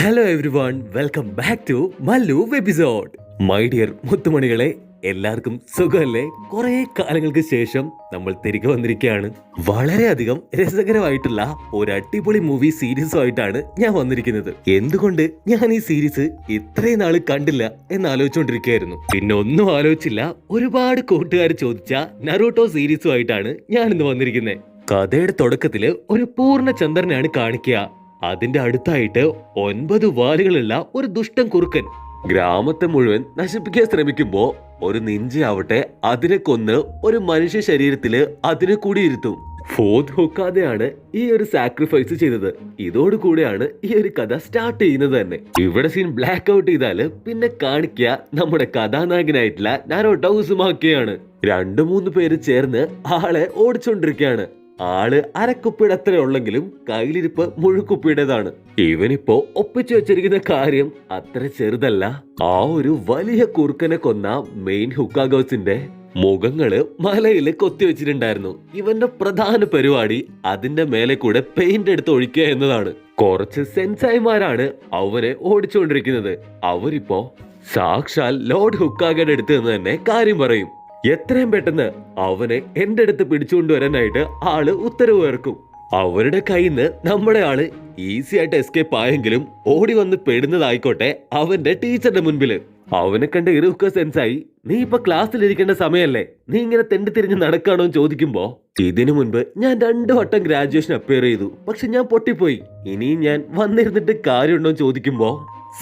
Hello everyone, welcome back to Mallu episode. My dear മുത്തുമണികളെ, എല്ലാവർക്കും സുഖമല്ലേ? കുറെ കാലങ്ങൾക്ക് ശേഷം നമ്മൾ തിരികെ വന്നിരിക്കുകയാണ്. വളരെയധികം രസകരമായിട്ടുള്ള ഒരു അടിപൊളി മൂവി സീരീസുമായിട്ടാണ് ഞാൻ വന്നിരിക്കുന്നത്. എന്തുകൊണ്ട് ഞാൻ ഈ സീരീസ് ഇത്രയും നാള് കണ്ടില്ല എന്ന് ആലോചിച്ചുകൊണ്ടിരിക്കുകയായിരുന്നു. പിന്നെ ഒന്നും ആലോചിച്ചില്ല, ഒരുപാട് കൂട്ടുകാർ ചോദിച്ച നറൂട്ടോ സീരീസുമായിട്ടാണ് ഞാൻ ഇന്ന് വന്നിരിക്കുന്നത്. കഥയുടെ തുടക്കത്തില് ഒരു പൂർണ്ണ ചന്ദ്രനാണ് കാണിക്കുക. അതിന്റെ അടുത്തായിട്ട് 9 വാലുകളുള്ള ഒരു ദുഷ്ടൻ കുറുക്കൻ ഗ്രാമത്തെ മുഴുവൻ നശിപ്പിക്കാൻ ശ്രമിക്കുമ്പോ ഒരു നിഞ്ചയാവട്ടെ അതിനെ കൊന്ന് ഒരു മനുഷ്യ ശരീരത്തില് അതിനെ കൂടി ഇരുത്തും. ഫോർത്ത് ഹൊക്കാതെയാണ് ഈ ഒരു സാക്രിഫൈസ് ചെയ്തത്. ഇതോടുകൂടെയാണ് ഈ ഒരു കഥ സ്റ്റാർട്ട് ചെയ്യുന്നത് തന്നെ. ഇവിടെ സീൻ ബ്ലാക്ക് ഔട്ട് ചെയ്താല് പിന്നെ കാണിക്കുക നമ്മുടെ കഥാനായകനായിട്ടുള്ള നറൂട്ടോ ഉസുമാക്കിയാണ്. 2-3 പേര് ചേർന്ന് ആളെ ഓടിച്ചോണ്ടിരിക്കുകയാണ്. ആള് അരക്കുപ്പിയുടെ അത്ര ഉള്ളെങ്കിലും കയ്യിലിരിപ്പ് മുഴുക്കുപ്പിയുടേതാണ്. ഇവനിപ്പോ ഒപ്പിച്ചു വെച്ചിരിക്കുന്ന കാര്യം അത്ര ചെറുതല്ല. ആ ഒരു വലിയ കുറുക്കനെ കൊന്ന മെയിൻ ഹുക്കാഗോസിന്റെ മുഖങ്ങള് മലയില് കൊത്തിവെച്ചിട്ടുണ്ടായിരുന്നു. ഇവന്റെ പ്രധാന പരിപാടി അതിന്റെ മേലെ കൂടെ പെയിന്റ് എടുത്ത് ഒഴിക്കുക എന്നതാണ്. കുറച്ച് സെൻസായിമാരാണ് അവനെ ഓടിച്ചുകൊണ്ടിരിക്കുന്നത്. അവരിപ്പോ സാക്ഷാൽ ലോർഡ് ഹുക്കാഗയുടെ അടുത്ത് നിന്ന് തന്നെ കാര്യം പറയും. എത്രയും പെട്ടെന്ന് അവനെ എന്റെ അടുത്ത് പിടിച്ചുകൊണ്ടുവരാനായിട്ട് ആള് ഉത്തരവ് ഇറക്കും. അവരുടെ കയ്യിൽ നിന്ന് നമ്മുടെ ആള് ഈസി ആയിട്ട് എസ്കേപ്പ് ആയെങ്കിലും ഓടി വന്ന് പെടുന്നതായിക്കോട്ടെ അവന്റെ ടീച്ചറുടെ മുൻപില്. അവനെ കണ്ട് ഇറുക്ക സെൻസായി, നീ ഇപ്പൊ ക്ലാസ്സിലിരിക്കേണ്ട സമയല്ലേ, നീ ഇങ്ങനെ തെണ്ടി തിരിഞ്ഞ് നടക്കാണോ എന്ന് ചോദിക്കുമ്പോ, ഇതിനു മുൻപ് ഞാൻ 2 വട്ടം ഗ്രാജുവേഷൻ അപ്പിയർ ചെയ്തു, പക്ഷെ ഞാൻ പൊട്ടിപ്പോയി, ഇനിയും ഞാൻ വന്നിരുന്നിട്ട് കാര്യമുണ്ടോ എന്ന് ചോദിക്കുമ്പോ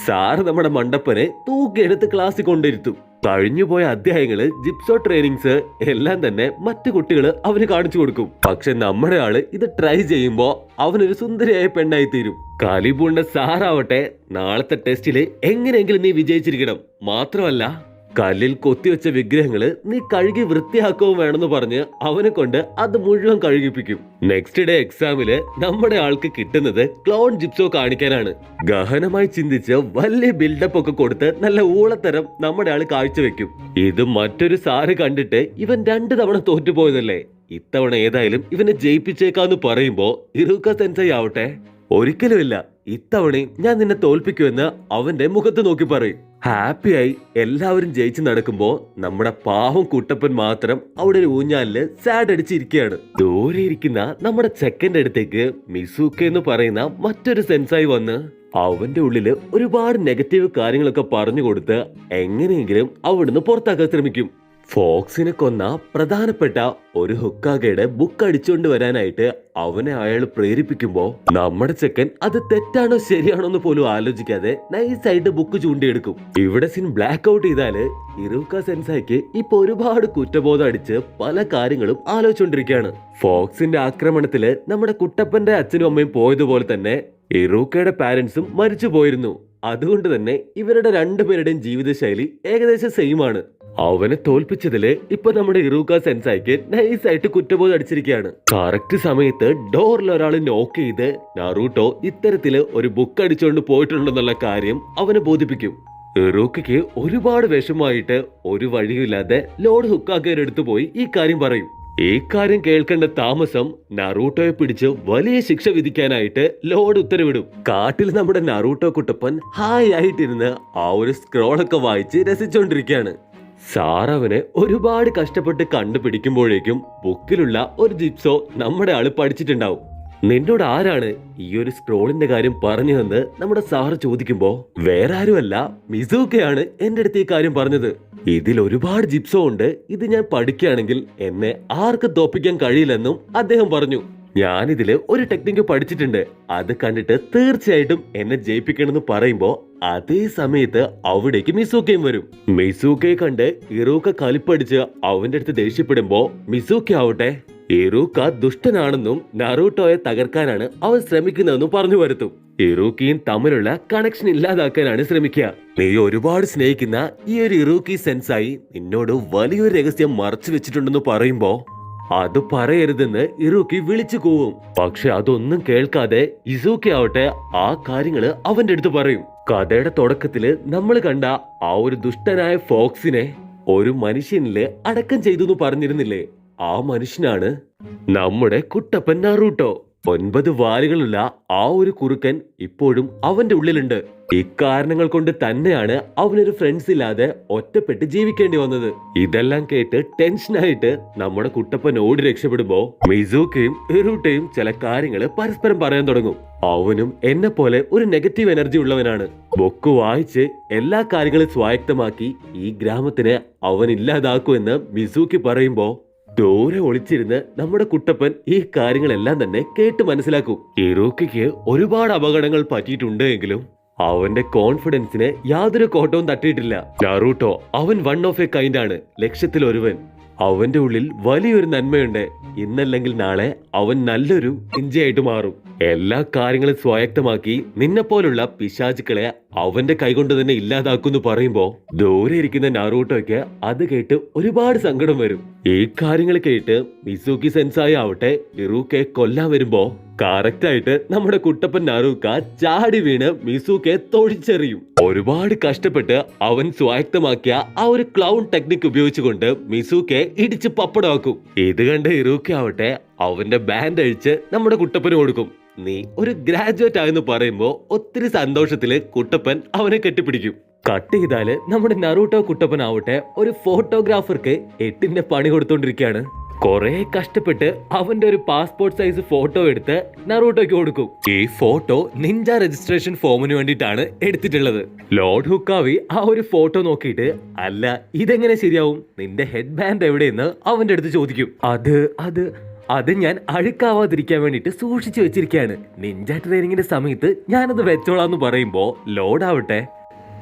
സാറ് നമ്മുടെ മണ്ടപ്പനെ തൂക്കിയെടുത്ത് ക്ലാസ്സിൽ കൊണ്ടിരുത്തും. കഴിഞ്ഞുപോയ അധ്യായങ്ങള്, ജിപ്സോ ട്രെയിനിങ്സ് എല്ലാം തന്നെ മറ്റു കുട്ടികള് അവന് കാണിച്ചു കൊടുക്കും. പക്ഷെ നമ്മുടെ ആള് ഇത് ട്രൈ ചെയ്യുമ്പോ അവനൊരു സുന്ദരിയായ പെണ്ണായി തീരും. കാലിബൂണ്ട സാറാവട്ടെ, നാളത്തെ ടെസ്റ്റില് എങ്ങനെയെങ്കിലും നീ വിജയിച്ചിരിക്കണം, മാത്രമല്ല കല്ലിൽ കൊത്തിവെച്ച വിഗ്രഹങ്ങള് നീ കഴുകി വൃത്തിയാക്കുകയും വേണമെന്ന് പറഞ്ഞ് അവനെ കൊണ്ട് അത് മുഴുവൻ കഴുകിപ്പിക്കും. നെക്സ്റ്റ് ഡേ എക്സാമില് നമ്മുടെ ആൾക്ക് കിട്ടുന്നത് ക്ലോൺ ജിപ്സോ കാണിക്കാനാണ്. ഗഹനമായി ചിന്തിച്ച് വലിയ ബിൽഡപ്പ് ഒക്കെ കൊടുത്ത് നല്ല ഊളത്തരം നമ്മുടെ ആള് കാഴ്ചവെക്കും. ഇത് മറ്റൊരു സാറ് കണ്ടിട്ട് ഇവൻ 2 തവണ തോറ്റുപോയതല്ലേ, ഇത്തവണ ഏതായാലും ഇവനെ ജയിപ്പിച്ചേക്കാന്ന് പറയുമ്പോ ഇറുക്ക സെൻസൈ ആവട്ടെ, ഒരിക്കലുമില്ല, ഇത്തവണയും ഞാൻ നിന്നെ തോൽപ്പിക്കുമെന്ന് അവന്റെ മുഖത്ത് നോക്കി പറയും. ഹാപ്പിയായി എല്ലാവരും ജയിച്ചു നടക്കുമ്പോ നമ്മുടെ പാവം കുട്ടപ്പൻ മാത്രം അവിടെ ഒരു ഊഞ്ഞാലില് സാഡ് അടിച്ചിരിക്കുകയാണ്. ദൂരെ ഇരിക്കുന്ന നമ്മുടെ ചെക്കന്റെ അടുത്തേക്ക് മിസൂക്ക എന്ന് പറയുന്ന മറ്റൊരു സെൻസായി വന്ന് അവന്റെ ഉള്ളില് ഒരുപാട് നെഗറ്റീവ് കാര്യങ്ങളൊക്കെ പറഞ്ഞു കൊടുത്ത് എങ്ങനെയെങ്കിലും അവിടുന്ന് പുറത്താക്കാൻ ശ്രമിക്കും. ഫോക്സിനെ കൊന്ന പ്രധാനപ്പെട്ട ഒരു ഹുക്കാഗയുടെ ബുക്ക് അടിച്ചുകൊണ്ട് വരാനായിട്ട് അവനെ അയാൾ പ്രേരിപ്പിക്കുമ്പോ നമ്മുടെ ചെക്കൻ അത് തെറ്റാണോ ശരിയാണോ എന്ന് പോലും ആലോചിക്കാതെ നൈസായിട്ട് ബുക്ക് ചൂണ്ടിയെടുക്കും. ഇവിടെ സീൻ ബ്ലാക്ക് ഔട്ട് ചെയ്താല് ഇറുക്ക സെൻസായിക്ക് ഇപ്പൊ ഒരുപാട് കുറ്റബോധം അടിച്ച് പല കാര്യങ്ങളും ആലോചിച്ചുകൊണ്ടിരിക്കുകയാണ്. ഫോക്സിന്റെ ആക്രമണത്തില് നമ്മുടെ കുട്ടപ്പന്റെ അച്ഛനും അമ്മയും പോയതുപോലെ തന്നെ ഇറൂക്കയുടെ പാരന്റ്സും മരിച്ചു പോയിരുന്നു. അതുകൊണ്ട് തന്നെ ഇവരുടെ 2 പേരുടെയും ജീവിതശൈലി ഏകദേശം സെയിം ആണ്. അവനെ തോൽപ്പിച്ചതില് ഇപ്പൊ നമ്മുടെ ഇറൂക്ക സെൻസായിക്ക് നൈസായിട്ട് കുറ്റബോധം അടിച്ചിരിക്കുകയാണ്. കറക്റ്റ് സമയത്ത് ഡോറിൽ ഒരാൾ നോക്ക് ചെയ്ത് നറൂട്ടോ ഇത്തരത്തില് ഒരു ബുക്ക് അടിച്ചുകൊണ്ട് പോയിട്ടുണ്ടെന്നുള്ള കാര്യം അവനെ ബോധിപ്പിക്കും. ഇറൂക്കയ്ക്ക് ഒരുപാട് വിഷമമായിട്ട് ഒരു വഴിയില്ലാതെ ലോർഡ് ഹുക്കാഗയുടെ അടുത്ത് പോയി ഈ കാര്യം പറയും. ഈ കാര്യം കേൾക്കേണ്ട താമസം നറൂട്ടോയെ പിടിച്ച് വലിയ ശിക്ഷ വിധിക്കാനായിട്ട് ലോർഡ് ഉത്തരവിടും. കാട്ടിൽ നമ്മുടെ നറൂട്ടോ കുട്ടപ്പൻ ഹായ് ആയിട്ടിരുന്ന് ആ ഒരു സ്ക്രോളൊക്കെ വായിച്ച് രസിച്ചുകൊണ്ടിരിക്കുകയാണ്. സാറവനെ ഒരുപാട് കഷ്ടപ്പെട്ട് കണ്ടുപിടിക്കുമ്പോഴേക്കും ബുക്കിലുള്ള ഒരു ജിപ്സോ നമ്മുടെ ആള് പഠിച്ചിട്ടുണ്ടാവും. നിന്നോട് ആരാണ് ഈ ഒരു സ്ക്രോളിന്റെ കാര്യം പറഞ്ഞതെന്ന് നമ്മുടെ സാറ് ചോദിക്കുമ്പോ വേറെ ആരുമല്ല, മിസൂക്കയാണ് എന്റെ അടുത്ത് ഈ കാര്യം പറഞ്ഞത്. ഇതിൽ ഒരുപാട് ജിപ്സോ ഉണ്ട്, ഇത് ഞാൻ പഠിക്കുകയാണെങ്കിൽ എന്നെ ആർക്ക് തോപ്പിക്കാൻ കഴിയില്ലെന്നും അദ്ദേഹം പറഞ്ഞു. ഞാനിതില് ഒരു ടെക്നിക്ക് പഠിച്ചിട്ടുണ്ട്, അത് കണ്ടിട്ട് തീർച്ചയായിട്ടും എന്നെ ജയിപ്പിക്കണമെന്ന് പറയുമ്പോ അതേ സമയത്ത് അവിടേക്ക് മിസൂക്കയും വരും. മിസൂക്കയെ കണ്ട് ഇറൂക്ക കലിപ്പടിച്ച് അവന്റെ അടുത്ത് ദേഷ്യപ്പെടുമ്പോ മിസൂക്ക ആവട്ടെ ഇറൂക്ക ദുഷ്ടനാണെന്നും നറൂട്ടോയെ തകർക്കാനാണ് അവൻ ശ്രമിക്കുന്നതെന്നും പറഞ്ഞു വരുത്തും. ഇറൂക്കിയും തമ്മിലുള്ള കണക്ഷൻ ഇല്ലാതാക്കാനാണ് ശ്രമിക്കുക. നീ ഒരുപാട് സ്നേഹിക്കുന്ന ഈ ഒരു ഇറൂക്കി സെൻസായി നിന്നോട് വലിയൊരു രഹസ്യം മറച്ചു വെച്ചിട്ടുണ്ടെന്ന് പറയുമ്പോ അത് പറയരുതെന്ന് ഇറൂക്കി വിളിച്ചു കൂവും. പക്ഷെ അതൊന്നും കേൾക്കാതെ ഇസൂക്കി ആവട്ടെ ആ കാര്യങ്ങള് അവന്റെ അടുത്ത് പറയും. കഥയുടെ തുടക്കത്തില് നമ്മൾ കണ്ട ആ ഒരു ദുഷ്ടനായ ഫോക്സിനെ ഒരു മനുഷ്യനില് അടക്കം ചെയ്തു പറഞ്ഞിരുന്നില്ലേ, ആ മനുഷ്യനാണ് നമ്മുടെ കുട്ടപ്പൻ നറൂട്ടോ. 9 വാലുകളുള്ള ആ ഒരു കുറുക്കൻ ഇപ്പോഴും അവന്റെ ഉള്ളിലുണ്ട്. ഇക്കാരണങ്ങൾ കൊണ്ട് തന്നെയാണ് അവനൊരു ഫ്രണ്ട്സ് ഇല്ലാതെ ഒറ്റപ്പെട്ട് ജീവിക്കേണ്ടി വന്നത്. ഇതെല്ലാം കേട്ട് ടെൻഷനായിട്ട് നമ്മുടെ കുട്ടപ്പൻ ഓടി രക്ഷപ്പെടുമ്പോ മിസൂക്കയും ഇറൂട്ടയും ചില കാര്യങ്ങൾ പരസ്പരം പറയാൻ തുടങ്ങും. അവനും എന്നെ പോലെ ഒരു നെഗറ്റീവ് എനർജി ഉള്ളവനാണ്. ബുക്ക് വായിച്ച് എല്ലാ കാര്യങ്ങളും സ്വായത്തമാക്കി ഈ ഗ്രാമത്തിനെ അവൻ ഇല്ലാതാക്കുമെന്ന് മിസൂക്കി പറയുമ്പോ ദൂരെ ഒളിച്ചിരുന്ന് നമ്മുടെ കുട്ടപ്പൻ ഈ കാര്യങ്ങളെല്ലാം തന്നെ കേട്ട് മനസ്സിലാക്കും. ഇറൂക്കിക്ക് ഒരുപാട് അപകടങ്ങൾ പറ്റിയിട്ടുണ്ട് എങ്കിലും അവന്റെ കോൺഫിഡൻസിന് യാതൊരു കോട്ടവും തട്ടിയിട്ടില്ല. നറൂട്ടോ അവൻ വൺ ഓഫ് എ കൈൻഡ് ആണ്, ലക്ഷത്തിൽ ഒരുവൻ. അവന്റെ ഉള്ളിൽ വലിയൊരു നന്മയുണ്ട്. ഇന്നല്ലെങ്കിൽ നാളെ അവൻ നല്ലൊരു നിഞ്ചയായിട്ട് മാറും. എല്ലാ കാര്യങ്ങളും സ്വായത്തമാക്കി നിന്നെപ്പോലുള്ള പിശാചുക്കളെ അവന്റെ കൈകൊണ്ട് തന്നെ ഇല്ലാതാക്കുമെന്ന് പറയുമ്പോ ദൂരെ ഇരിക്കുന്ന നാറൂട്ടോയ്ക്ക് അത് കേട്ട് ഒരുപാട് സങ്കടം വരും. ഈ കാര്യങ്ങൾ കേട്ട് മിസൂക്കി സെൻസായി ആവട്ടെ ഇറൂക്കെ കൊല്ലാൻ വരുമ്പോ കറക്റ്റ് ആയിട്ട് നമ്മുടെ കുട്ടപ്പൻ നാറൂക്ക ചാടി വീണ് മിസൂക്കെ തൊഴിച്ചെറിയും. ഒരുപാട് കഷ്ടപ്പെട്ട് അവൻ സ്വായത്തമാക്കിയ ആ ഒരു ക്ലൗൺ ടെക്നിക് ഉപയോഗിച്ചുകൊണ്ട് മിസൂക്കെ ഇടിച്ച് പപ്പടമാക്കും. ഇത് കണ്ട് ഇറൂക്കെ ആവട്ടെ അവന്റെ ബാൻഡ് അഴിച്ച് നമ്മുടെ കുട്ടപ്പന് കൊടുക്കും. നീ ഒരു ഗ്രാജുവേറ്റ് ആയെന്ന് പറയുമ്പോ ഒത്തിരി സന്തോഷത്തില് കുട്ടപ്പൻ അവനെ കെട്ടിപ്പിടിക്കും. കട്ട് ചെയ്താല് നമ്മുടെ നറൂട്ടോ കുട്ടപ്പൻ ആവട്ടെ ഒരു ഫോട്ടോഗ്രാഫർക്ക് 8ന്റെ പണി കൊടുത്തോണ്ടിരിക്കുകയാണ്. കുറെ കഷ്ടപ്പെട്ട് അവന്റെ ഒരു പാസ്പോർട്ട് സൈസ് ഫോട്ടോ എടുത്ത് നറൂട്ടോയ്ക്ക് കൊടുക്കും. ഈ ഫോട്ടോ നിഞ്ച രജിസ്ട്രേഷൻ ഫോമിന് വേണ്ടിയിട്ടാണ് എടുത്തിട്ടുള്ളത്. ലോർഡ് ഹുക്കാവി ആ ഒരു ഫോട്ടോ നോക്കിയിട്ട് അല്ല ഇതെങ്ങനെ ശരിയാവും, നിന്റെ ഹെഡ് ബാൻഡ് എവിടെയെന്ന് അവന്റെ അടുത്ത് ചോദിക്കും. അത് ഞാൻ അഴുക്കാവാതിരിക്കാൻ വേണ്ടിട്ട് സൂക്ഷിച്ചു വെച്ചിരിക്കുകയാണ്. നിഞ്ച ട്രെയിനിങ്ങിന്റെ സമയത്ത് ഞാനത് വെച്ചോളാന്ന് പറയുമ്പോ ലോഡ് ആവട്ടെ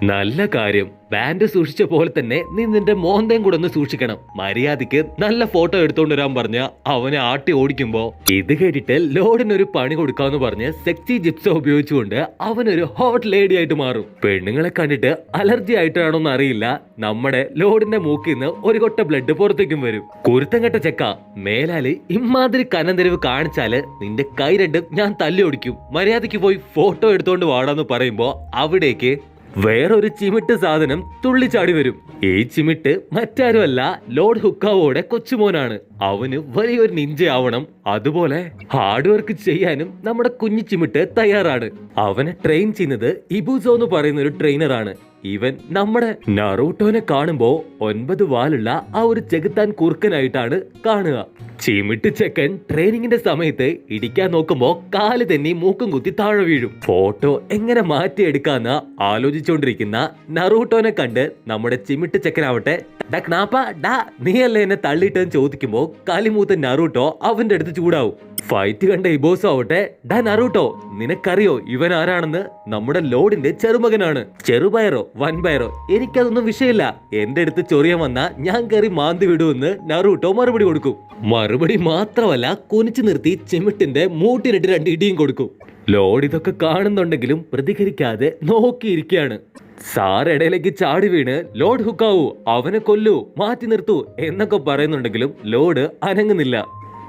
നല്ല കാര്യം, ബാൻഡ് സൂക്ഷിച്ച പോലെ തന്നെ നീ നിന്റെ മോന്തയും കൂടെ ഒന്ന് സൂക്ഷിക്കണം. മര്യാദയ്ക്ക് നല്ല ഫോട്ടോ എടുത്തോണ്ട് വരാൻ പറഞ്ഞ അവനെ ആട്ടി ഓടിക്കുമ്പോ ഇത് കേട്ടിട്ട് ലോഡിനൊരു പണി കൊടുക്കാന്ന് പറഞ്ഞ് സെക്സി ജിപ്സോ ഉപയോഗിച്ചുകൊണ്ട് അവനൊരു ഹോട്ട് ലേഡി ആയിട്ട് മാറും. പെണ്ണുങ്ങളെ കണ്ടിട്ട് അലർജി ആയിട്ടാണോന്ന് അറിയില്ല, നമ്മുടെ ലോഡിന്റെ മൂക്കിൽ നിന്ന് ഒരു കൊട്ട ബ്ലഡ് പുറത്തേക്കും വരും. കുരുത്തം കെട്ട ചെക്ക, മേലാല് ഇമാതിരി കനന്തരിവ് കാണിച്ചാല് നിന്റെ കൈ രണ്ടും ഞാൻ തല്ലി ഓടിക്കും. മര്യാദയ്ക്ക് പോയി ഫോട്ടോ എടുത്തോണ്ട് വാടാന്ന് പറയുമ്പോ അവിടേക്ക് വേറൊരു ചിമിട്ട് സാധനം തുള്ളിച്ചാടി വരും. ഈ ചിമിട്ട് മറ്റാരുമല്ല ലോർഡ് ഹുക്കാവോടെ കൊച്ചുമോനാണ്. അവന് വലിയൊരു നിഞ്ചയാവണം, അതുപോലെ ഹാർഡ് വർക്ക് ചെയ്യാനും നമ്മുടെ കുഞ്ഞു ചിമിട്ട് തയ്യാറാണ്. അവനെ ട്രെയിൻ ചെയ്യുന്നത് ഇബുസോ എന്ന് പറയുന്ന ഒരു ട്രെയിനറാണ്. ഇവൻ നമ്മുടെ നറൂട്ടോനെ കാണുമ്പോ 9 വാലുള്ള ആ ഒരു ചെകുത്താൻ കുറുക്കനായിട്ടാണ് കാണുക. ചിമിട്ട് ചെക്കൻ ട്രെയിനിങ്ങിന്റെ സമയത്ത് ഇടിക്കാൻ നോക്കുമ്പോ കാല് തന്നെ മൂക്കും കുത്തി താഴെ വീഴും. ഫോട്ടോ എങ്ങനെ മാറ്റിയെടുക്കാന്ന് ആലോചിച്ചുകൊണ്ടിരിക്കുന്ന നറൂട്ടോനെ കണ്ട് നമ്മുടെ ചിമിട്ട് ചെക്കനാവട്ടെ നീയല്ലേ എന്നെ തള്ളിയിട്ടെന്ന് ചോദിക്കുമ്പോ കാലിമൂത്ത നറൂട്ടോ അവന്റെ അടുത്ത് ചൂടാവും. ഫൈറ്റ് കണ്ട ഇബോസോ ആവട്ടെ നറൂട്ടോ നിനക്കറിയോ ഇവൻ ആരാണെന്ന്? നമ്മുടെ ലോഡിന്റെ ചെറുമകനാണ്. ചെറുപയറോ വൻപയറോ എനിക്കതൊന്നും വിഷയമില്ല, എന്റെ അടുത്ത് ചൊറിയാൻ വന്ന ഞാൻ കയറി മാന്തി വിടുമെന്ന് നറൂട്ടോ മറുപടി കൊടുക്കും. മറുപടി മാത്രമല്ല കുനിച്ചു നിർത്തി ചിമിട്ടിന്റെ മൂട്ടിനിട്ട് 2 ഇടിയും കൊടുക്കും. ലോഡ് ഇതൊക്കെ കാണുന്നുണ്ടെങ്കിലും പ്രതികരിക്കാതെ നോക്കിയിരിക്കുകയാണ്. സാർ ഇടയിലേക്ക് ചാടി വീണ് ലോഡ് ഹുക്കാവൂ, അവനെ കൊല്ലൂ, മാറ്റി നിർത്തൂ എന്നൊക്കെ പറയുന്നുണ്ടെങ്കിലും ലോഡ് അനങ്ങുന്നില്ല.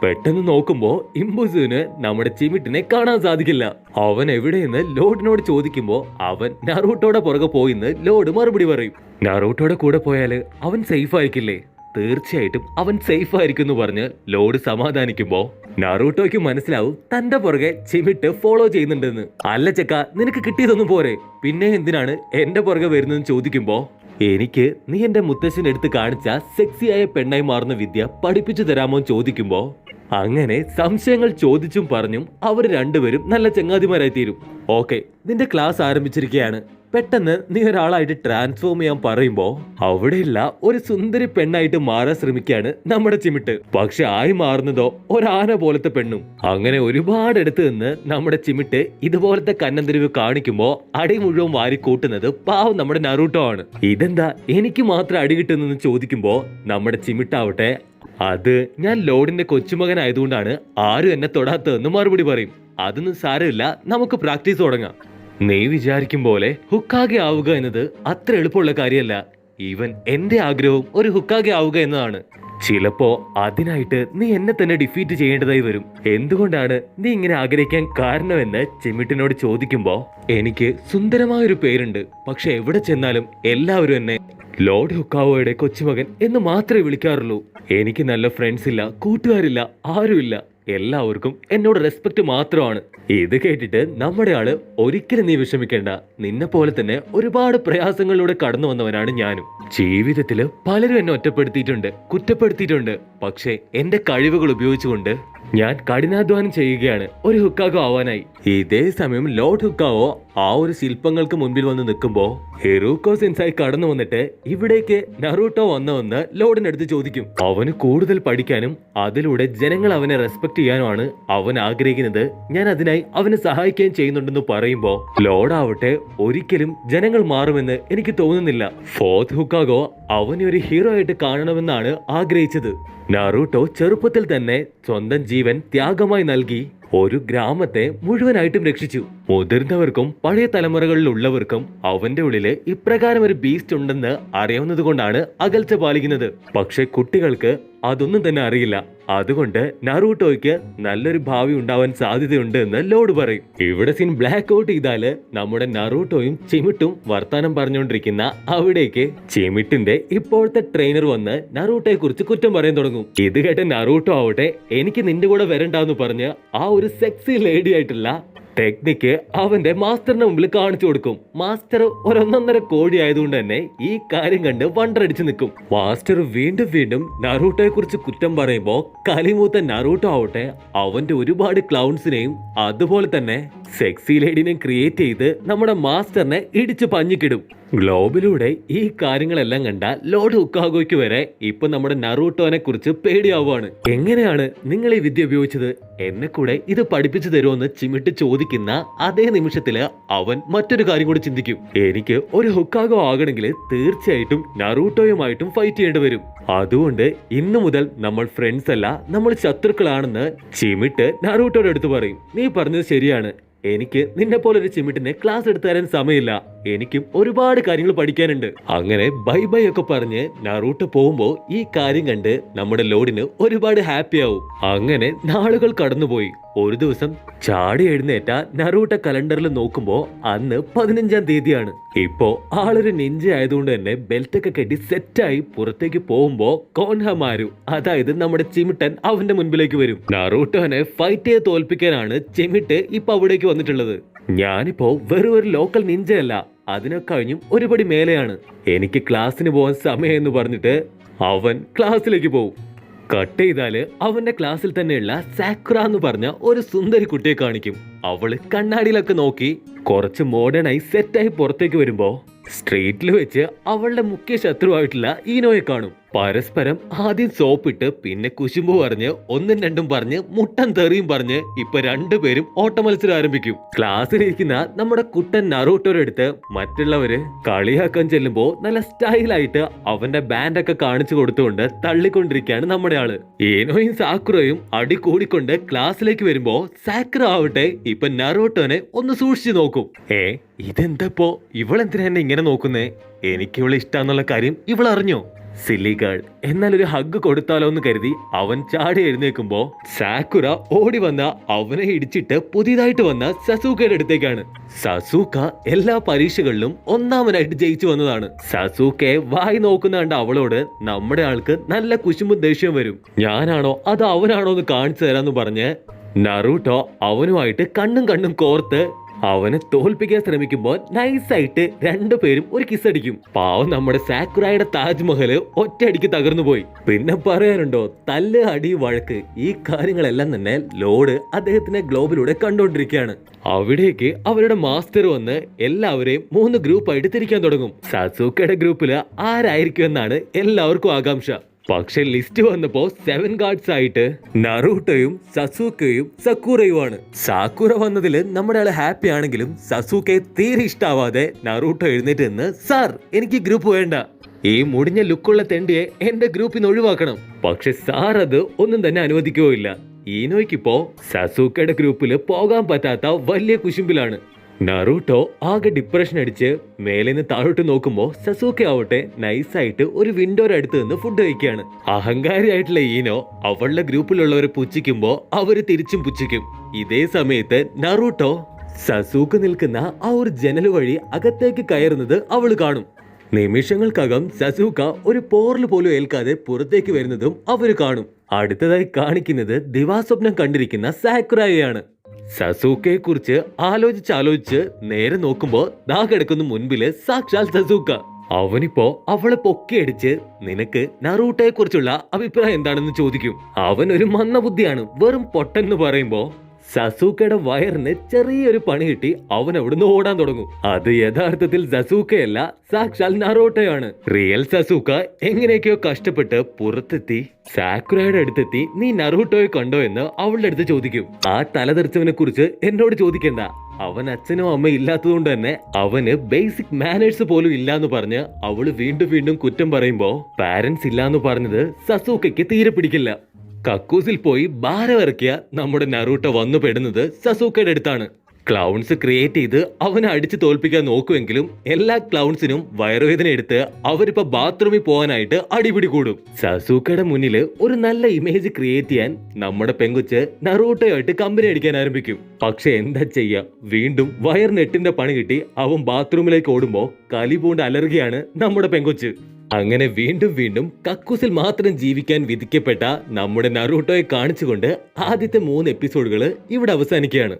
പെട്ടെന്ന് നോക്കുമ്പോ ഇംബുസുവിന് നമ്മുടെ ചിമിട്ടിനെ കാണാൻ സാധിക്കില്ല. അവൻ എവിടെയെന്ന് ലോഡിനോട് ചോദിക്കുമ്പോ അവൻ നറൂട്ടോടെ പുറകെ പോയിന്ന് ലോഡ് മറുപടി പറയും. നറൂട്ടോടെ കൂടെ പോയാല് അവൻ സേഫ് ആയിരിക്കില്ലേ? തീർച്ചയായിട്ടും അവൻ സേഫ് ആയിരിക്കും എന്ന് പറഞ്ഞ് ലോഡ് സമാധാനിക്കുമ്പോ നറൂട്ടോയ്ക്ക് മനസ്സിലാവും തന്റെ പുറകെ ചിമിട്ട് ഫോളോ ചെയ്യുന്നുണ്ടെന്ന്. അല്ല ചെക്ക, നിനക്ക് കിട്ടിയതൊന്നും പോരെ, പിന്നെ എന്തിനാണ് എന്റെ പുറകെ വരുന്നതെന്ന് ചോദിക്കുമ്പോ എനിക്ക് നീ എന്റെ മുത്തശ്ശൻ എടുത്ത് കാണിച്ച സെക്സിയായ പെണ്ണായി മാറുന്ന വിദ്യ പഠിപ്പിച്ചു തരാമോ ചോദിക്കുമ്പോ അങ്ങനെ സംശയങ്ങൾ ചോദിച്ചും പറഞ്ഞും അവർ രണ്ടുപേരും നല്ല ചങ്ങാതിമാരായി തീരും. ഓക്കെ, നിന്റെ ക്ലാസ് ആരംഭിച്ചിരിക്കുകയാണ്. പെട്ടെന്ന് നീ ഒരാളായിട്ട് ട്രാൻസ്ഫോം ചെയ്യാൻ പറയുമ്പോ അവിടെയുള്ള ഒരു സുന്ദരി പെണ്ണായിട്ട് മാറാൻ ശ്രമിക്കുകയാണ് നമ്മുടെ ചിമിട്ട്. പക്ഷെ ആയി മാറുന്നതോ ഒരാന പോലത്തെ പെണ്ണും. അങ്ങനെ ഒരുപാട് അടുത്ത് നിന്ന് നമ്മുടെ ചിമിട്ട് ഇതുപോലത്തെ കന്നന്തിരിവ് കാണിക്കുമ്പോ അടി മുഴുവൻ വാരി കൂട്ടുന്നത് പാവം നമ്മുടെ നറൂട്ടോ ആണ്. ഇതെന്താ എനിക്ക് മാത്രം അടി കിട്ടുന്നെന്ന് ചോദിക്കുമ്പോ നമ്മുടെ ചിമിട്ടാവട്ടെ അത് ഞാൻ ലോഡിന്റെ കൊച്ചുമകനായതുകൊണ്ടാണ് ആരും എന്നെ തൊടാത്തതെന്ന് മറുപടി പറയും. അതൊന്നും സാരമില്ല, നമുക്ക് പ്രാക്ടീസ് തുടങ്ങാം. നീ വിചാരിക്കും പോലെ ഹുക്കാഗെ ആവുക എന്നത് അത്ര എളുപ്പമുള്ള കാര്യമല്ല. ഈവൻ എന്റെ ആഗ്രഹവും ഒരു ഹുക്കാഗെ ആവുക എന്നതാണ്. ചിലപ്പോ അതിനായിട്ട് നീ എന്നെ തന്നെ ഡിഫീറ്റ് ചെയ്യേണ്ടതായി വരും. എന്തുകൊണ്ടാണ് നീ ഇങ്ങനെ ആഗ്രഹിക്കാൻ കാരണമെന്ന് ചിമിട്ടിനോട് ചോദിക്കുമ്പോ എനിക്ക് സുന്ദരമായൊരു പേരുണ്ട്, പക്ഷെ എവിടെ ചെന്നാലും എല്ലാവരും എന്നെ ലോർഡ് ഹുക്കാവോയുടെ കൊച്ചുമകൻ എന്ന് മാത്രമേ വിളിക്കാറുള്ളൂ. എനിക്ക് നല്ല ഫ്രണ്ട്സ് ഇല്ല, കൂട്ടുകാരില്ല, ആരുമില്ല. എല്ലാവർക്കും എന്നോട് റെസ്പെക്ട് മാത്രമാണ്. ഇത് കേട്ടിട്ട് നമ്മുടെ ആള് ഒരിക്കലും നീ വിഷമിക്കേണ്ട, നിന്നെ പോലെ തന്നെ ഒരുപാട് പ്രയാസങ്ങളിലൂടെ കടന്നു വന്നവനാണ് ഞാനും. ജീവിതത്തില് പലരും എന്നെ ഒറ്റപ്പെടുത്തിയിട്ടുണ്ട്, കുറ്റപ്പെടുത്തിയിട്ടുണ്ട്. പക്ഷേ എന്റെ കഴിവുകൾ ഉപയോഗിച്ചുകൊണ്ട് ഞാൻ കഠിനാധ്വാനം ചെയ്യുകയാണ് ഒരു ഹുക്കാഗോ ആവാനായി. ഇതേ സമയം ലോർഡ് ഹുക്കാവോ ആ ഒരു ശില്പങ്ങൾക്ക് മുൻപിൽ വന്ന് നിൽക്കുമ്പോ ഹിറൂക്കോ സെൻസായി കടന്നു വന്നിട്ട് ഇവിടേക്ക് നറൂട്ടോ വന്നവന്ന് ലോർഡിനടുത്ത് ചോദിക്കും. അവന് കൂടുതൽ പഠിക്കാനും അതിലൂടെ ജനങ്ങൾ അവനെ റെസ്പെക്ട് ചെയ്യാനുമാണ് അവൻ ആഗ്രഹിക്കുന്നത്. ഞാൻ അതിനായി അവനെ സഹായിക്കുകയും ചെയ്യുന്നുണ്ടെന്ന് പറയുമ്പോ ലോർഡ് ആവട്ടെ ഒരിക്കലും ജനങ്ങൾ മാറുമെന്ന് എനിക്ക് തോന്നുന്നില്ല. ഫോർത്ത് ഹുക്കാഗോ അവനെ ഒരു ഹീറോ ആയിട്ട് കാണണമെന്നാണ് ആഗ്രഹിച്ചത്. നറൂട്ടോ ചെറുപ്പത്തിൽ തന്നെ സ്വന്തം ജീവൻ ത്യാഗമായി നൽകി ഒരു ഗ്രാമത്തെ മുഴുവനായിട്ടും രക്ഷിച്ചു. മുതിർന്നവർക്കും പഴയ തലമുറകളിലുള്ളവർക്കും അവന്റെ ഉള്ളില് ഇപ്രകാരം ഒരു ബീസ്റ്റ് ഉണ്ടെന്ന് അറിയാവുന്നത് കൊണ്ടാണ് അകൽച്ച പാലിക്കുന്നത്. പക്ഷെ കുട്ടികൾക്ക് അതൊന്നും തന്നെ അറിയില്ല. അതുകൊണ്ട് നറൂട്ടോയ്ക്ക് നല്ലൊരു ഭാവി ഉണ്ടാവാൻ സാധ്യതയുണ്ട് എന്ന് ലോർഡ് പറയും. ഇവിടെ സീൻ ബ്ലാക്ക് ഔട്ട് ചെയ്താല് നമ്മുടെ നറൂട്ടോയും ചിമിട്ടും വർത്താനം പറഞ്ഞുകൊണ്ടിരിക്കുന്ന അവിടേക്ക് ചിമിട്ടിന്റെ ഇപ്പോഴത്തെ ട്രെയിനർ വന്ന് നറൂട്ടോയെ കുറിച്ച് കുറ്റം പറയാൻ തുടങ്ങും. ഇത് കേട്ട നറൂട്ടോ ആവട്ടെ എനിക്ക് നിന്റെ കൂടെ വരണ്ടാന്ന് പറഞ്ഞ് ആ ഒരു സെക്സി ലേഡി ആയിട്ടുള്ള ടെക്നിക്ക് അവന്റെ മാസ്റ്ററിന്റെ മുമ്പിൽ കാണിച്ചു കൊടുക്കും. മാസ്റ്റർ ഒരൊന്നൊന്നര കോടി ആയതുകൊണ്ട് തന്നെ ഈ കാര്യം കണ്ട് വണ്ടടിച്ചു നിൽക്കും. മാസ്റ്റർ വീണ്ടും വീണ്ടും നറൂട്ടോയെ കുറിച്ച് കുറ്റം പറയുമ്പോ കലിമൂത്ത നറൂട്ടോ ആവട്ടെ അവന്റെ ഒരുപാട് ക്ലൗൺസിനെയും അതുപോലെ തന്നെ സെക്സി ലേഡിനെയും ക്രിയേറ്റ് ചെയ്ത് നമ്മുടെ മാസ്റ്ററിനെ ഇടിച്ചു പഞ്ഞിക്കിടും. ഗ്ലോബിലൂടെ ഈ കാര്യങ്ങളെല്ലാം കണ്ട ലോർഡ് ഹുക്കാഗോയ്ക്ക് വരെ ഇപ്പൊ നമ്മുടെ നറൂട്ടോനെ കുറിച്ച് പേടിയാവുകയാണ്. എങ്ങനെയാണ് നിങ്ങൾ ഈ വിദ്യ ഉപയോഗിച്ചത്, എന്നെ കൂടെ ഇത് പഠിപ്പിച്ചു തരുമെന്ന് ചിമിട്ട് ചോദിക്കുന്ന അതേ നിമിഷത്തില് അവൻ മറ്റൊരു കാര്യം കൂടി ചിന്തിക്കും. എനിക്ക് ഒരു ഹുക്കാഗോ ആകണമെങ്കിൽ തീർച്ചയായിട്ടും നറൂട്ടോയുമായിട്ടും ഫൈറ്റ് ചെയ്യേണ്ടി വരും. അതുകൊണ്ട് ഇന്നു മുതൽ നമ്മൾ ഫ്രണ്ട്സ് അല്ല, നമ്മൾ ശത്രുക്കളാണെന്ന് ചിമിട്ട് നറൂട്ടോയുടെ അടുത്ത് പറയും. നീ പറഞ്ഞത് ശരിയാണ്, എനിക്ക് നിന്നെ പോലെ ഒരു ചിമിട്ടിനെ ക്ലാസ് എടുത്തു തരാൻ സമയമില്ല, എനിക്കും ഒരുപാട് കാര്യങ്ങൾ പഠിക്കാനുണ്ട്. അങ്ങനെ ബൈ ബൈ ഒക്കെ പറഞ്ഞ് നറൂട്ടോ പോകുമ്പോ ഈ കാര്യം കണ്ട് നമ്മുടെ ലോർഡിന് ഒരുപാട് ഹാപ്പി ആവും. അങ്ങനെ നാളുകൾ കടന്നുപോയി. ഒരു ദിവസം ചാടി എഴുന്നേറ്റ നറൂട്ടോ കലണ്ടറിൽ നോക്കുമ്പോ അന്ന് 15-ാം തീയതിയാണ്. ഇപ്പോ ആളൊരു നിഞ്ച ആയതുകൊണ്ട് തന്നെ ബെൽറ്റ് ഒക്കെ കെട്ടി സെറ്റായി പുറത്തേക്ക് പോകുമ്പോ കോൻഹമാരു അതായത് നമ്മുടെ ചിമിട്ടൻ അവന്റെ മുൻപിലേക്ക് വരും. നറൂട്ടോനെ ഫൈറ്റ് ചെയ്ത് തോൽപ്പിക്കാനാണ് ചിമിട്ട് ഇപ്പൊ അവിടേക്ക് വന്നിട്ടുള്ളത്. ഞാനിപ്പോ വെറും ഒരു ലോക്കൽ നിഞ്ചയല്ല, അതിനൊക്കെ കഴിഞ്ഞും ഒരുപടി മേലെയാണ്. എനിക്ക് ക്ലാസ്സിന് പോകാൻ സമയം എന്ന് പറഞ്ഞിട്ട് അവൻ ക്ലാസ്സിലേക്ക് പോകും. കട്ട് ചെയ്താല് അവന്റെ ക്ലാസ്സിൽ തന്നെയുള്ള സാക്കുറ എന്ന് പറഞ്ഞ ഒരു സുന്ദരി കുട്ടിയെ കാണിക്കും. അവള് കണ്ണാടിയിലൊക്കെ നോക്കി കുറച്ച് മോഡേണായി സെറ്റായി പുറത്തേക്ക് വരുമ്പോ സ്ട്രീറ്റിൽ വെച്ച് അവളുടെ മുഖ്യ ശത്രുവായിട്ടുള്ള ഈനോയെ കാണും. പരസ്പരം ആദ്യം സോപ്പിട്ട് പിന്നെ കുശുമ്പ് പറഞ്ഞ് ഒന്നും രണ്ടും പറഞ്ഞ് മുട്ടൻ തെറിയും പറഞ്ഞ് ഇപ്പൊ രണ്ടുപേരും ഓട്ടമത്സരം ആരംഭിക്കും. ക്ലാസ്സിലിരിക്കുന്ന നമ്മുടെ കുട്ടൻ നറൂട്ടോയുടെ അടുത്ത് മറ്റുള്ളവര് കളിയാക്കാൻ ചെല്ലുമ്പോ നല്ല സ്റ്റൈലായിട്ട് അവന്റെ ബാൻഡൊക്കെ കാണിച്ചു കൊടുത്തുകൊണ്ട് തള്ളിക്കൊണ്ടിരിക്കുകയാണ് നമ്മുടെ ആള്. ഈനോയും സാക്കുറയും അടി കൂടിക്കൊണ്ട് ക്ലാസ്സിലേക്ക് വരുമ്പോ സാക്കുറ ആവട്ടെ ഇപ്പൊ നറൂട്ടോനെ ഒന്ന് സൂക്ഷിച്ചു നോക്കും. ഇതെന്തപ്പോ ഇവളെന്തിനാ എന്നെ ഇങ്ങനെ നോക്കുന്നേ, എനിക്ക് ഇവളെ ഇഷ്ടാന്നുള്ള കാര്യം ഇവൾ അറിഞ്ഞോ? സില്ലി ഗേൾ, എന്നാൽ ഒരു ഹഗ് കൊടുത്താലോ എന്ന് കരുതി അവൻ ചാടി എഴുന്നേക്കുമ്പോ സാക്കുറ ഓടി വന്ന അവനെ ഇടിച്ചിട്ട് പുതിയതായിട്ട് വന്ന സസൂക്കയുടെ അടുത്തേക്കാണ്. സസൂക്ക എല്ലാ പരീക്ഷകളിലും ഒന്നാമനായിട്ട് ജയിച്ചു വന്നതാണ്. സസൂക്കയെ വായി നോക്കുന്ന കണ്ട അവളോട് നമ്മുടെ ആൾക്ക് നല്ല കുശുമ്പും ദേഷ്യവും വരും. ഞാനാണോ അത് അവനാണോ എന്ന് കാണിച്ചു തരാന്ന് പറഞ്ഞ് നറൂട്ടോ അവനുമായിട്ട് കണ്ണും കോർത്ത് അവനെ തോൽപ്പിക്കാൻ ശ്രമിക്കുമ്പോ നൈസായിട്ട് രണ്ടുപേരും ഒരു കിസ് അടിക്കും. പാവം നമ്മുടെ സാക്കുറായുടെ താജ്മഹൽ ഒറ്റയടിക്ക് തകർന്നു പോയി. പിന്നെ പറയാനുണ്ടോ, തല്ല് അടി വഴക്ക് ഈ കാര്യങ്ങളെല്ലാം തന്നെ ലോർഡ് അദ്ദേഹത്തിന്റെ ഗ്ലോബിലൂടെ കണ്ടുകൊണ്ടിരിക്കുകയാണ്. അവിടേക്ക് അവരുടെ മാസ്റ്റർ വന്ന് എല്ലാവരെയും 3 ഗ്രൂപ്പായിട്ട് തിരിക്കാൻ തുടങ്ങും. സസൂക്കയുടെ ഗ്രൂപ്പില് ആരായിരിക്കും എന്നാണ് എല്ലാവർക്കും ആകാംക്ഷ. പക്ഷെ ലിസ്റ്റ് വന്നപ്പോ 7 ഗാർഡ്സ് ആയിട്ട് നറൂട്ടോയും സസൂക്കയും സക്കൂറയുമാണ്. സാക്കുറ വന്നതിൽ നമ്മുടെ ആള് ഹാപ്പി ആണെങ്കിലും സസൂക്കയെ തീരെ ഇഷ്ടാവാതെ നറൂട്ടോ എഴുന്നേറ്റ് നിന്ന്, സാർ എനിക്ക് ഗ്രൂപ്പ് വേണ്ട, ഈ മുടിഞ്ഞ ലുക്കുള്ള തെണ്ടിയെ എന്റെ ഗ്രൂപ്പിൽ നിന്ന് ഒഴിവാക്കണം. പക്ഷെ സാർ അത് ഒന്നും തന്നെ അനുവദിക്കുകയില്ല. ഈനോയ്ക്കിപ്പോ സസൂക്കയുടെ ഗ്രൂപ്പിൽ പോകാൻ പറ്റാത്ത വലിയ കുശുമ്പിലാണ്. നറൂട്ടോ ആകെ ഡിപ്രഷൻ അടിച്ച് മേലേന്ന് താഴോട്ട് നോക്കുമ്പോ സസൂക്ക ആവട്ടെ നൈസായിട്ട് ഒരു വിൻഡോയുടെ അടുത്ത് നിന്ന് ഫുഡ് കഴിക്കുകയാണ്. അഹങ്കാരിയായിട്ടുള്ള ഈനോ അവളുടെ ഗ്രൂപ്പിലുള്ളവരെ പുച്ഛിക്കുമ്പോ അവര് തിരിച്ചും പുച്ഛിക്കും. ഇതേ സമയത്ത് നറൂട്ടോ സസൂക്ക നിൽക്കുന്ന ആ ഒരു ജനൽ വഴി അകത്തേക്ക് കയറുന്നത് അവള് കാണും. നിമിഷങ്ങൾക്കകം സസൂക്ക ഒരു പോറൽ പോലും ഏൽക്കാതെ പുറത്തേക്ക് വരുന്നതും അവര് കാണും. അടുത്തതായി കാണിക്കുന്നത് ദിവാസ്വപ്നം കണ്ടിരിക്കുന്ന സാക്കുറായെയാണ്. സസൂക്കയെ കുറിച്ച് ആലോചിച്ച് നേരെ നോക്കുമ്പോ ദാ കിടക്കുന്ന മുൻപില് സാക്ഷാൽ സസൂക്ക. അവനിപ്പോ അവളെ പൊക്കിയടിച്ച് നിനക്ക് നറൂട്ടോയെ കുറിച്ചുള്ള അഭിപ്രായം എന്താണെന്ന് ചോദിക്കും. അവൻ ഒരു മന്ദബുദ്ധിയാണ്, വെറും പൊട്ടെന്ന് പറയുമ്പോ സസൂക്കയുടെ വയറിന് ചെറിയൊരു പണി കിട്ടി അവൻ അവിടുന്ന് ഓടാൻ തുടങ്ങും. അത് യഥാർത്ഥത്തിൽ സസൂക്കയല്ല, സാക്ഷാൽ നറൂട്ടോയാണ്. റിയൽ സസൂക്ക എങ്ങനെയൊക്കെയോ കഷ്ടപ്പെട്ട് പുറത്തെത്തി സാക്കുറയുടെ അടുത്തെത്തി നീ നറൂട്ടോയെ കണ്ടോ എന്ന് അവളുടെ അടുത്ത് ചോദിക്കും. ആ തലതെറിച്ചവനെ കുറിച്ച് എന്നോട് ചോദിക്കണ്ട, അവൻ അച്ഛനും അമ്മയും ഇല്ലാത്തതുകൊണ്ട് തന്നെ അവന് ബേസിക് മാനേഴ്സ് പോലും ഇല്ലാന്ന് പറഞ്ഞ് അവള് വീണ്ടും കുറ്റം പറയുമ്പോ പാരന്റ്സ് ഇല്ലാന്ന് പറഞ്ഞത് സസൂക്കയ്ക്ക് തീരെ പിടിക്കില്ല. കക്കൂസിൽ പോയി ഭാരമിറക്കിയ നമ്മുടെ നറൂട്ടോ വന്നു പെടുന്നത് സസൂക്കയുടെ അടുത്താണ്. ക്ലൗൺസ് ക്രിയേറ്റ് ചെയ്ത് അവനെ അടിച്ചു തോൽപ്പിക്കാൻ നോക്കുമെങ്കിലും എല്ലാ ക്ലൗൺസിനും വയറുവേദന എടുത്ത് അവരിപ്പോ ബാത്റൂമിൽ പോകാനായിട്ട് അടിപിടി കൂടും. സസൂക്കയുടെ മുന്നിൽ ഒരു നല്ല ഇമേജ് ക്രിയേറ്റ് ചെയ്യാൻ നമ്മുടെ പെങ്കുച്ച് നറൂട്ടോയായിട്ട് കമ്പനി അടിക്കാൻ ആരംഭിക്കും. പക്ഷെ എന്താ ചെയ്യാ, വീണ്ടും വയറിനെട്ടിന്റെ പണി കിട്ടി അവൻ ബാത്റൂമിലേക്ക് ഓടുമ്പോ കലി പൂണ്ട അലർജിയാണ് നമ്മുടെ പെങ്കുച്ച്. അങ്ങനെ വീണ്ടും കക്കൂസിൽ മാത്രം ജീവിക്കാൻ വിധിക്കപ്പെട്ട നമ്മുടെ നറൂട്ടോയെ കാണിച്ചുകൊണ്ട് ആദ്യത്തെ 3 എപ്പിസോഡുകൾ ഇവിടെ അവസാനിക്കുകയാണ്.